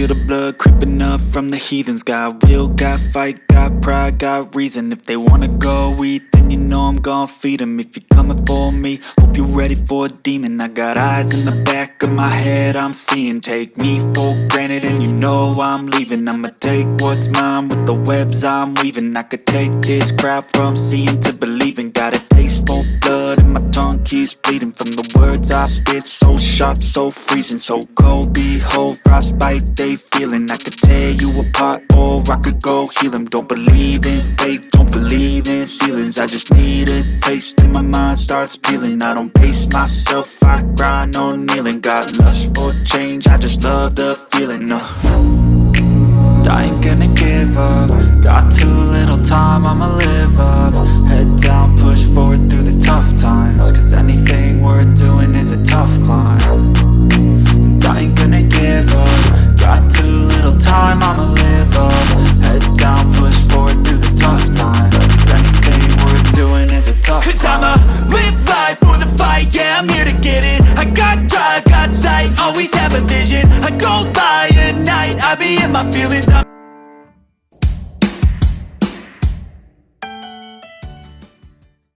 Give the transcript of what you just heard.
feel the blood creeping up from the heathens. Got will, got fight, got pride, got reason. If they wanna go eat, then you know I'm gon' feed them. If you're coming for me, hope you're ready for a demon. I got eyes in the back of my head, I'm seeing. Take me for granted and you know I'm leaving. I'ma take what's mine with the webs I'm weaving. I could take this crowd from seeing to believing. Got a taste for blood and my tongue keeps bleeding from the words I spit. So sharp, so freezing, so cold. Behold, frostbite they feeling. I could tear you apart or I could go heal them. Don't believe in fate, don't believe in ceilings. I just need a taste and my mind starts peeling. I don't pace myself, I grind on kneeling. Got lust for change, I just love the feeling. I ain't gonna give up. Got too little time, I'ma live up. Head down, push forward through the tough times. Cause anything worth doing is a tough climb. And I ain't gonna give up. Got too little time, I'ma live up. Head down, push forward through the tough times. Cause anything worth doing is a tough climb. Cause I'ma live life for the fight, yeah, I'm here to get it. I got drive, got sight, always have a vision. I don't lie at night, I be in my feelings.